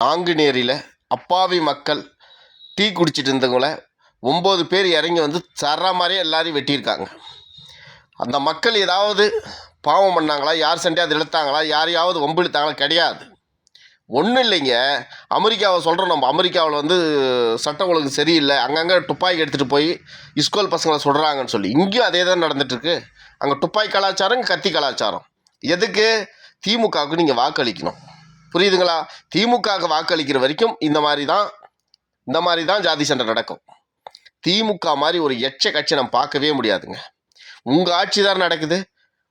நாங்குநேரியில் அப்பாவி மக்கள் டீ குடிச்சிட்டு இருந்தவங்கள 9 பேர் இறங்கி வந்து சர்ற மாதிரியே எல்லாரையும் வெட்டியிருக்காங்க. அந்த மக்கள் ஏதாவது பாவம் பண்ணாங்களா, யார் சண்டையாவது இழுத்தாங்களா, யாரையாவது வம்பு இழுத்தாங்களா? கிடையாது. ஒன்றும் இல்லைங்க. அமெரிக்காவை சொல்கிறோம். நம்ம அமெரிக்காவில் வந்து சட்டம் ஒழுங்கு சரியில்லை, அங்கங்கே துப்பாக்கி எடுத்துகிட்டு போய் ஸ்கூல் பசங்களை சொல்கிறாங்கன்னு சொல்லி இங்கேயும் அதே தான் நடந்துட்டுருக்கு. அங்கே துப்பாக்கி கலாச்சாரம், கத்தி கலாச்சாரம். எதுக்கு? திமுகவுக்கு நீங்கள் வாக்களிக்கணும். புரியுதுங்களா? திமுகவுக்கு வாக்களிக்கிற வரைக்கும் இந்த மாதிரி தான் ஜாதி சண்டை நடக்கும். திமுக மாதிரி ஒரு எச்ச கட்சி நம்ம பார்க்கவே முடியாதுங்க. உங்கள் ஆட்சி தானே நடக்குது,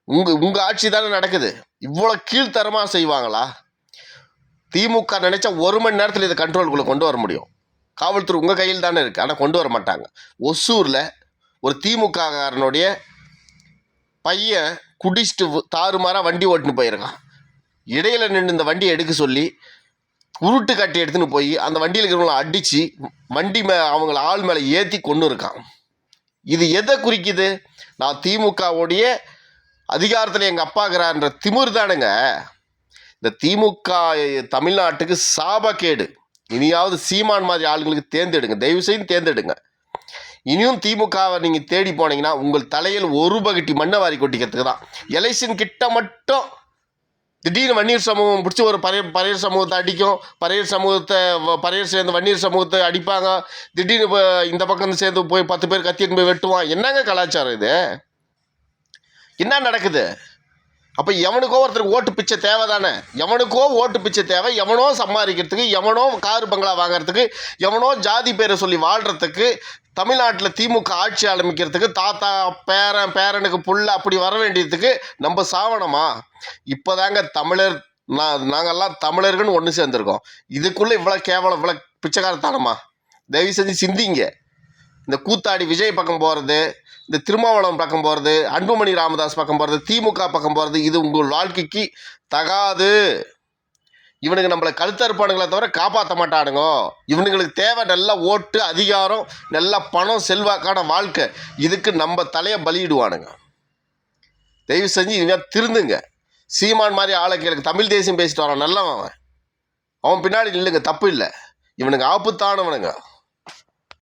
உங்கள் ஆட்சி தானே நடக்குது. இவ்வளோ கீழ்த்தரமாக செய்வாங்களா? திமுக நினைச்சா 1 மணி நேரத்தில் இதை கண்ட்ரோலுக்குள்ளே கொண்டு வர முடியும். காவல்துறை உங்கள் கையில் தானே இருக்குது, ஆனால் கொண்டு வர மாட்டாங்க. ஒசூரில் ஒரு திமுககாரனுடைய பையன் குடிச்சிட்டு தாறுமாறாக வண்டி ஓட்டுன்னு போயிருக்கான். இடையில நின்று இந்த வண்டியை எடுக்க சொல்லி உருட்டு கட்டி எடுத்துன்னு போய் அந்த வண்டியில் இருக்கிறவங்கள அடித்து வண்டி அவங்கள ஆள் மேலே ஏற்றி கொண்டு இருக்கான். இது எதை குறிக்குது? நான் திமுகவுடைய அதிகாரத்தில் எங்கள் அப்பாங்கிறான்ற திமிர் தானுங்க. இந்த திமுக தமிழ்நாட்டுக்கு சாபக்கேடு. இனியாவது சீமான் மாதிரி ஆளுங்களுக்கு தேர்ந்தெடுங்க, தயவு செய்து தேர்ந்தெடுங்க. இனியும் திமுகவை நீங்கள் தேடி போனீங்கன்னா உங்கள் தலையில் ஒரு பகட்டி மண்ணை வாரி கொட்டிக்கிறதுக்கு தான். எலெக்ஷன் கிட்ட மட்டும் திடீர்னு வன்னியர் சமூகம் பிடிச்சி ஒரு பறையர் சமூகத்தை அடிக்கும், பறையர் சேர்ந்து வன்னியர் சமூகத்தை அடிப்பாங்க. திடீர்னு இப்போ இந்த பக்கம் சேர்ந்து போய் 10 பேர் கத்திட்டு போய் வெட்டுவான். என்னங்க கலாச்சாரம் இது? என்ன நடக்குது? அப்போ எவனுக்கோ ஒருத்தருக்கு ஓட்டு பிச்சை தேவை தானே? எவனுக்கோ ஓட்டு பிச்சை தேவை, எவனோ சம்பாதிக்கிறதுக்கு, எவனோ காரு பங்களா வாங்கிறதுக்கு, எவனோ ஜாதி பேரை சொல்லி வாழ்கிறதுக்கு, தமிழ்நாட்டில் திமுக ஆட்சி ஆரம்பிக்கிறதுக்கு, தாத்தா பேரனுக்கு புள்ள அப்படி வர வேண்டியதுக்கு நம்ம சாவணமா? இப்போதாங்க நாங்கள்லாம் தமிழர்கள்னு ஒன்று சேர்ந்துருக்கோம். இதுக்குள்ளே இவ்வளோ கேவலம், இவ்வளோ பிச்சைக்காரத்தானமா? தயவு செஞ்சு சிந்திங்க. இந்த கூத்தாடி விஜய் பக்கம் போகிறது, இந்த திருமாவளவன் பக்கம் போகிறது, அன்புமணி ராமதாஸ் பக்கம் போகிறது, திமுக பக்கம் போகிறது, இது உங்கள் வாழ்க்கைக்கு தகாது. இவனுக்கு நம்மளை கழுத்தறுப்பானுங்களே தவிர காப்பாற்ற மாட்டானுங்க. இவனுங்களுக்கு தேவை நல்ல ஓட்டு, அதிகாரம், நல்ல பணம், செல்வாக்கான வாழ்க்கை. இதுக்கு நம்ம தலையை பலியிடுவானுங்க. தயவு செஞ்சு இனிமேல் திருந்துங்க. சீமான் மாதிரி ஆளை கேளுங்க. தமிழ் தேசியம் பேசிட்டு வரான் நல்லவன், அவன் பின்னாடி இல்லைங்க, தப்பு இல்லை. இவனுக்கு ஆபத்தானவனுங்க.